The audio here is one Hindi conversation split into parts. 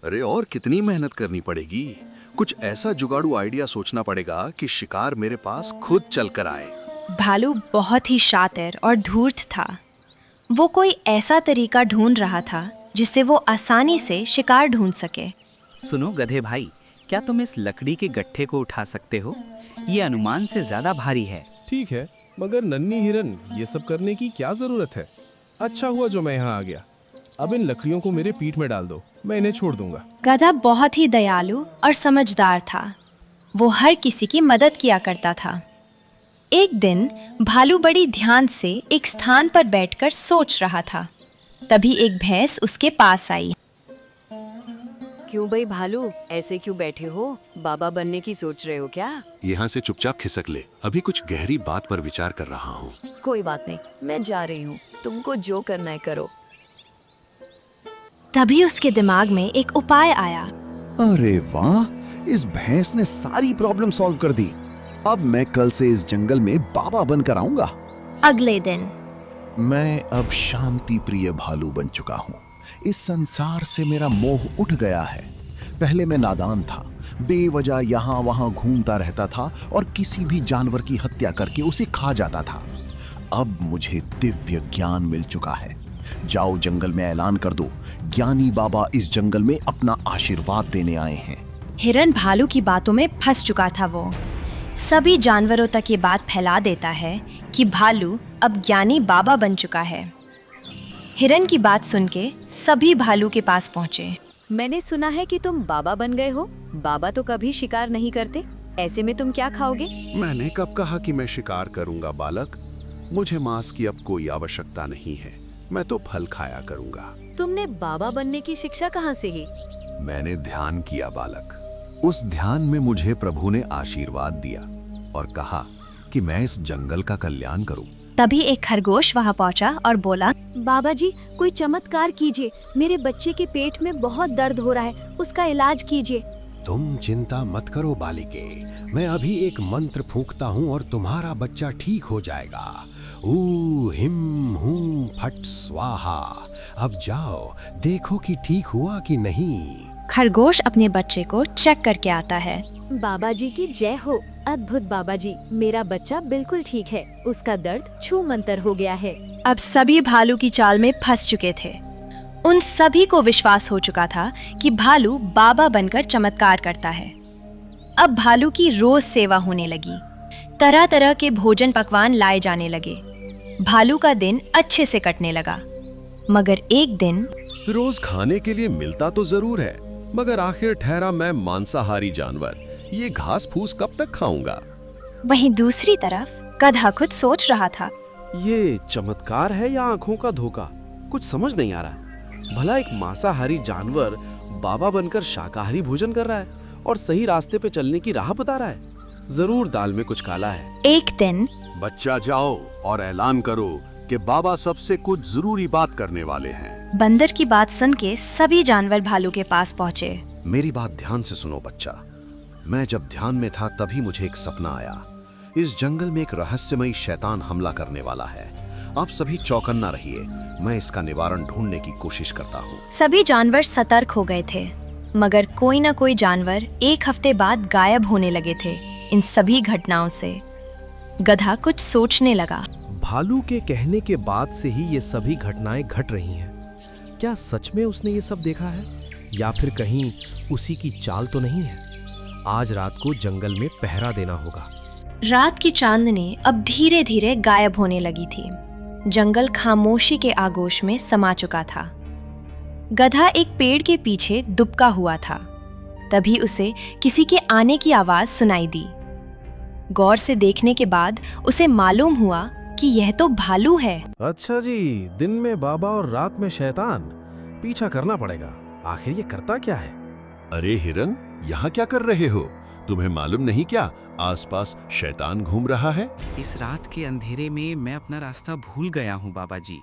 अरे और कितनी मेहनत करनी पड़ेगी। कुछ ऐसा जुगाड़ू आइडिया सोचना पड़ेगा कि शिकार मेरे पास खुद चल कर आए। भालू बहुत ही शातिर और धूर्त था। वो कोई ऐसा तरीका ढूंढ रहा था जिससे वो आसानी से शिकार ढूंढ सके। सुनो गधे भाई, क्या तुम इस लकड़ी के गट्ठे को उठा सकते हो? ये अनुमान से ज्यादा भारी है। ठीक है, मगर नन्ही हिरन, ये सब करने की क्या जरूरत है? अच्छा हुआ जो मैं यहाँ आ गया। अब इन लकड़ियों को मेरे पीठ में डाल दो, मैं इन्हें छोड़ दूंगा। गधा बहुत ही दयालु और समझदार था। वो हर किसी की मदद किया करता था। एक दिन भालू बड़ी ध्यान से एक स्थान पर बैठकर सोच रहा था। तभी एक भैंस उसके पास आई। क्यों भाई भालू, ऐसे क्यों बैठे हो? बाबा बनने की सोच रहे हो क्या? यहाँ से चुपचाप खिसक ले, अभी कुछ गहरी बात पर विचार कर रहा हूँ। कोई बात नहीं, मैं जा रही हूँ, तुमको जो करना है करो। तभी उसके दिमाग में एक उपाय आया। अरे वाह, इस भैंस ने सारी प्रॉब्लम सॉल्व कर दी। अब मैं कल से इस जंगल में बाबा बनकर आऊंगा। अगले दिन मैं अब शांति प्रिय भालू बन चुका हूँ। इस संसार से मेरा मोह उठ गया है। पहले मैं नादान था, बेवजह यहाँ वहाँ घूमता रहता था और किसी भी जानवर की हत्या करके उसे खा जाता था। अब मुझे दिव्य ज्ञान मिल चुका है। जाओ जंगल में ऐलान कर दो, ज्ञानी बाबा इस जंगल में अपना आशीर्वाद देने आए हैं। हिरन भालू की बातों में फंस चुका था। वो सभी जानवरों तक ये बात फैला देता है कि भालू अब ज्ञानी बाबा बन चुका है। हिरन की बात सुन के सभी भालू के पास पहुंचे। मैंने सुना है कि तुम बाबा बन गए हो। बाबा तो कभी शिकार नहीं करते, ऐसे में तुम क्या खाओगे? मैंने कब कहा कि मैं शिकार करूंगा बालक? मुझे मांस की अब कोई आवश्यकता नहीं है, मैं तो फल खाया करूंगा। तुमने बाबा बनने की शिक्षा कहाँ से ली? मैंने ध्यान किया बालक। उस ध्यान में मुझे प्रभु ने आशीर्वाद दिया और कहा कि मैं इस जंगल का कल्याण करूं। तभी एक खरगोश वहां पहुंचा और बोला, बाबा जी, कोई चमत्कार कीजिए। मेरे बच्चे के पेट में बहुत दर्द हो रहा है, उसका इलाज कीजिए। तुम चिंता मत करो बालिके, मैं अभी एक मंत्र फूंकता हूँ और तुम्हारा बच्चा ठीक हो जाएगा। ऊ हिम हूं फट स्वाहा। अब जाओ, देखो कि ठीक हुआ कि नहीं। खरगोश अपने बच्चे को चेक करके आता है। बाबा जी की जय हो। अद्भुत बाबा जी, मेरा बच्चा बिल्कुल ठीक है, उसका दर्द छू मंतर हो गया है। अब सभी भालू की चाल में फंस चुके थे। उन सभी को विश्वास हो चुका था कि भालू बाबा बनकर चमत्कार करता है। अब भालू की रोज सेवा होने लगी। तरह तरह के भोजन पकवान लाए जाने लगे। भालू का दिन अच्छे से कटने लगा। मगर एक दिन रोज खाने के लिए मिलता तो जरूर है, मगर आखिर ठहरा मैं मांसाहारी जानवर, ये घास फूस कब तक खाऊंगा? वहीं दूसरी तरफ गधा खुद सोच रहा था, ये चमत्कार है या आंखों का धोखा? कुछ समझ नहीं आ रहा। भला एक मांसाहारी जानवर बाबा बनकर शाकाहारी भोजन कर रहा है और सही रास्ते पे चलने की राह बता रहा है। जरूर दाल में कुछ काला है। एक दिन बच्चा जाओ और ऐलान करो कि बाबा सबसे कुछ जरूरी बात करने वाले हैं। बंदर की बात सुन के सभी जानवर भालू के पास पहुंचे। मेरी बात ध्यान से सुनो बच्चा। मैं जब ध्यान में था तभी मुझे एक सपना आया। इस जंगल में एक रहस्यमयी शैतान हमला करने वाला है। आप सभी चौकन्ना रहिए, मैं इसका निवारण ढूंढने की कोशिश करता हूँ। सभी जानवर सतर्क हो गए थे, मगर कोई न कोई जानवर एक हफ्ते बाद गायब होने लगे थे। इन सभी घटनाओं से गधा कुछ सोचने लगा। भालू के कहने के बाद से ही ये सभी घटनाएं घट रही हैं। क्या सच में उसने ये सब देखा है या फिर कहीं उसी की चाल तो नहीं है? आज रात को जंगल में पहरा देना होगा। रात की चांदनी अब धीरे धीरे गायब होने लगी थी। जंगल खामोशी के आगोश में समा चुका था। गधा एक पेड़ के पीछे दुबका हुआ था। तभी उसे किसी के आने की आवाज सुनाई दी। गौर से देखने के बाद उसे मालूम हुआ कि यह तो भालू है। अच्छा जी, दिन में बाबा और रात में शैतान, पीछा करना पड़ेगा। आखिर ये करता क्या है? अरे हिरन, यहाँ क्या कर रहे हो? तुम्हें मालूम नहीं क्या आसपास शैतान घूम रहा है? इस रात के अंधेरे में मैं अपना रास्ता भूल गया हूँ बाबा जी,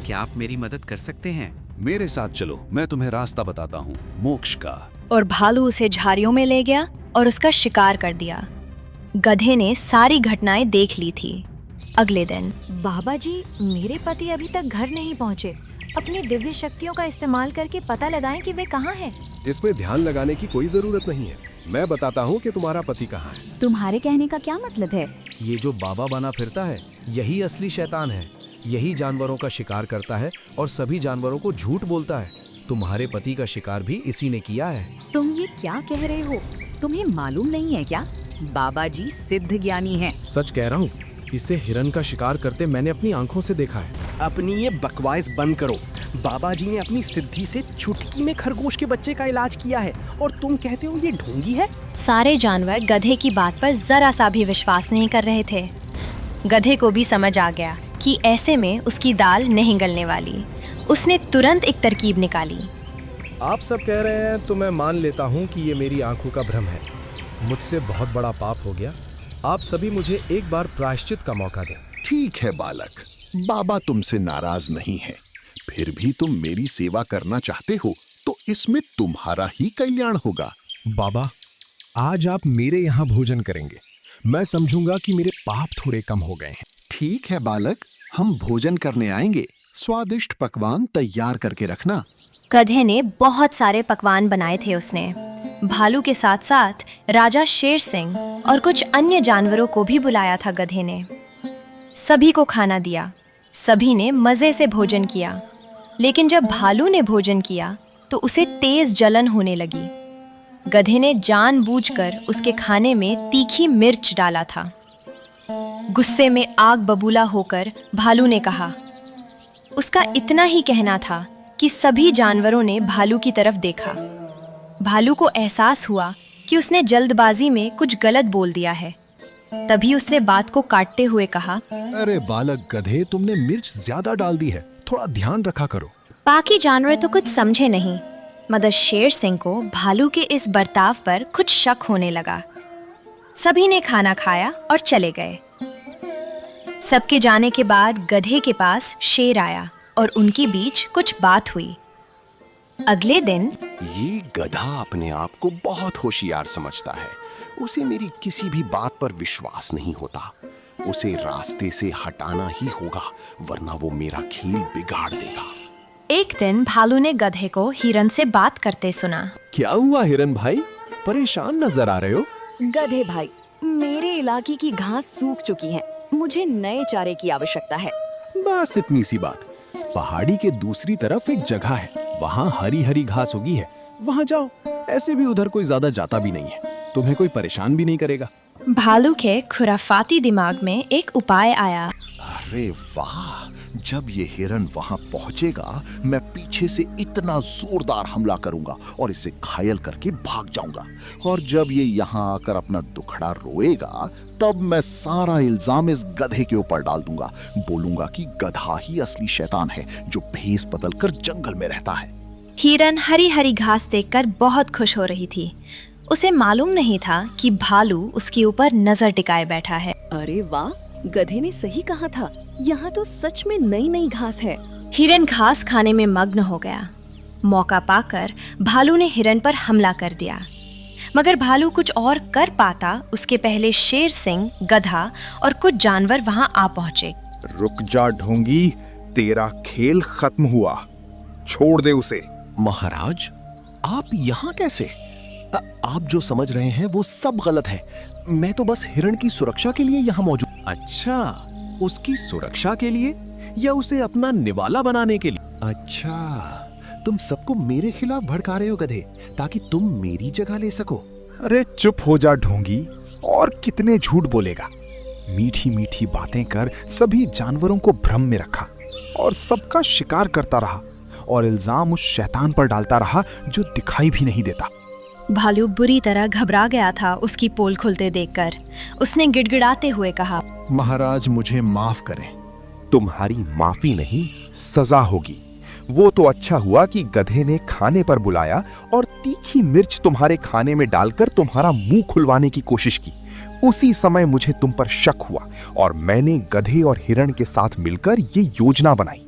क्या आप मेरी मदद कर सकते हैं? मेरे साथ चलो, मैं तुम्हें रास्ता बताता हूँ, मोक्ष का। और भालू उसे झाड़ियों में ले गया और उसका शिकार कर दिया। गधे ने सारी घटनाएं देख ली थी। अगले दिन बाबा जी, मेरे पति अभी तक घर नहीं पहुँचे। अपनी दिव्य शक्तियों का इस्तेमाल करके पता लगाएं कि वे कहाँ हैं। इसमें ध्यान लगाने की कोई जरूरत नहीं है। मैं बताता हूँ कि तुम्हारा पति कहाँ है। तुम्हारे कहने का क्या मतलब है? ये जो बाबा बना फिरता है, यही असली शैतान है। यही जानवरों का शिकार करता है और सभी जानवरों को झूठ बोलता है। तुम्हारे पति का शिकार भी इसी ने किया है। तुम ये क्या कह रहे हो? तुम्हें मालूम नहीं है क्या? बाबा जी सिद्ध ज्ञानी हैं। सच कह रहा हूँ, इसे हिरन का शिकार करते मैंने अपनी आंखों से देखा है। अपनी ये बकवास बंद करो। बाबा जी ने अपनी सिद्धि से चुटकी में खरगोश के बच्चे का इलाज किया है और तुम कहते हो ये ढोंगी है? सारे जानवर गधे की बात पर जरा सा भी विश्वास नहीं कर रहे थे। गधे को भी समझ आ गया कि ऐसे में उसकी दाल नहीं गलने वाली। उसने तुरंत एक तरकीब निकाली। आप सब कह रहे हैं तो मैं मान लेता हूँ कि ये मेरी आंखों का भ्रम है। मुझसे बहुत बड़ा पाप हो गया। आप सभी मुझे एक बार प्रायश्चित का मौका दें। ठीक है बालक, बाबा तुमसे नाराज नहीं है। फिर भी तुम मेरी सेवा करना चाहते हो तो इसमें तुम्हारा ही कल्याण होगा। बाबा, आज आप मेरे यहाँ भोजन करेंगे। मैं समझूंगा कि मेरे पाप थोड़े कम हो गए हैं। ठीक है बालक, हम भोजन करने आएंगे। स्वादिष्ट पकवान तैयार करके रखना। गधे ने बहुत सारे पकवान बनाए थे। उसने भालू के साथ साथ राजा शेर सिंह और कुछ अन्य जानवरों को भी बुलाया था। गधे ने सभी को खाना दिया। सभी ने मजे से भोजन किया। लेकिन जब भालू ने भोजन किया तो उसे तेज जलन होने लगी। गधे ने जानबूझकर उसके खाने में तीखी मिर्च डाला था। गुस्से में आग बबूला होकर भालू ने कहा। उसका इतना ही कहना था कि सभी जानवरों ने भालू की तरफ देखा। भालू को एहसास हुआ कि उसने जल्दबाजी में कुछ गलत बोल दिया है। तभी उसने बात को काटते हुए कहा, अरे बालक गधे, तुमने मिर्च ज्यादा डाल दी है, थोड़ा ध्यान रखा करो। बाकी जानवर तो कुछ समझे नहीं, मगर शेर सिंह को भालू के इस बर्ताव पर कुछ शक होने लगा। सभी ने खाना खाया और चले गए। सबके जाने के बाद गधे के पास शेर आया और उनके बीच कुछ बात हुई। अगले दिन ये गधा अपने आप को बहुत होशियार समझता है। उसे मेरी किसी भी बात पर विश्वास नहीं होता। उसे रास्ते से हटाना ही होगा, वरना वो मेरा खेल बिगाड़ देगा। एक दिन भालू ने गधे को हिरन से बात करते सुना। क्या हुआ हिरन भाई, परेशान नजर आ रहे हो? गधे भाई, मेरे इलाके की घास सूख चुकी है। मुझे नए चारे की आवश्यकता है। बस इतनी सी बात। पहाड़ी के दूसरी तरफ एक जगह है, वहाँ हरी हरी घास उगी है, वहाँ जाओ। ऐसे भी उधर कोई ज्यादा जाता भी नहीं है, तुम्हें कोई परेशान भी नहीं करेगा। भालू के खुराफाती दिमाग में एक उपाय आया। अरे वाह, जब ये हिरन वहां पहुंचेगा मैं पीछे से इतना जोरदार हमला करूंगा और इसे घायल करके भाग जाऊंगा। और जब ये यहाँ आकर अपना दुखड़ा रोएगा तब मैं सारा इल्जाम इस गधे के ऊपर डाल दूंगा। बोलूंगा कि गधा ही असली शैतान है जो भेस बदलकर जंगल में रहता है। हिरन हरी हरी घास देखकर बहुत खुश हो रही थी। उसे मालूम नहीं था कि भालू उसके ऊपर नजर टिकाए बैठा है। अरे वाह, गधे ने सही कहा था। यहाँ तो सच में नई नई घास है। हिरन घास खाने में मग्न हो गया। मौका पाकर भालू ने हिरन पर हमला कर दिया, मगर भालू कुछ और कर पाता उसके पहले शेर सिंह, गधा और कुछ जानवर वहां आ पहुंचे। रुक जा ढोंगी, तेरा खेल खत्म हुआ, छोड़ दे उसे। महाराज, आप यहाँ कैसे? आप जो समझ रहे हैं वो सब गलत है। मैं तो बस हिरण की सुरक्षा के लिए यहाँ मौजूद। अच्छा, उसकी सुरक्षा के लिए या उसे अपना निवाला बनाने के लिए? अच्छा, तुम सबको मेरे खिलाफ भड़का रहे हो गधे, ताकि तुम मेरी जगह ले सको। अरे चुप हो जा ढोंगी, और कितने झूठ बोलेगा। मीठी मीठी बातें कर सभी जानवरों को भ्रम में रखा और सबका शिकार करता रहा और इल्जाम उस शैतान पर डालता रहा जो दिखाई भी नहीं देता। भालू बुरी तरह घबरा गया था उसकी पोल खुलते देखकर। उसने गिड़गिड़ाते हुए कहा, महाराज मुझे माफ करें। तुम्हारी माफी नहीं, सजा होगी। वो तो अच्छा हुआ कि गधे ने खाने पर बुलाया और तीखी मिर्च तुम्हारे खाने में डालकर तुम्हारा मुंह खुलवाने की कोशिश की। उसी समय मुझे तुम पर शक हुआ और मैंने गधे और हिरण के साथ मिलकर ये योजना बनाई।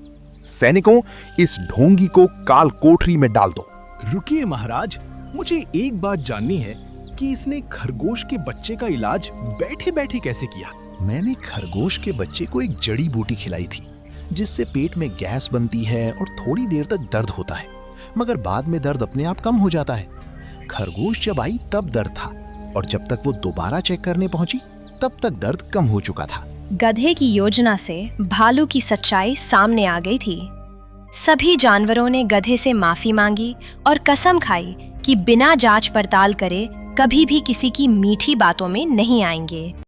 सैनिकों, इस ढोंगी को काल कोठरी में डाल दो। रुकिए महाराज, मुझे एक बात जाननी है कि इसने खरगोश के बच्चे का इलाज बैठे बैठे कैसे किया? मैंने खरगोश के बच्चे को एक जड़ी बूटी खिलाई थी जिससे पेट में गैस बनती है और थोड़ी देर तक दर्द होता है, मगर बाद में दर्द अपने आप कम हो जाता है। खरगोश जब आई तब दर्द था, और जब तक वो दोबारा चेक करने पहुंची तब तक दर्द कम हो चुका था। गधे की योजना से भालू की सच्चाई सामने आ गई थी। सभी जानवरों ने गधे से माफी मांगी और कसम खाई कि बिना जांच पड़ताल करे कभी भी किसी की मीठी बातों में नहीं आएंगे।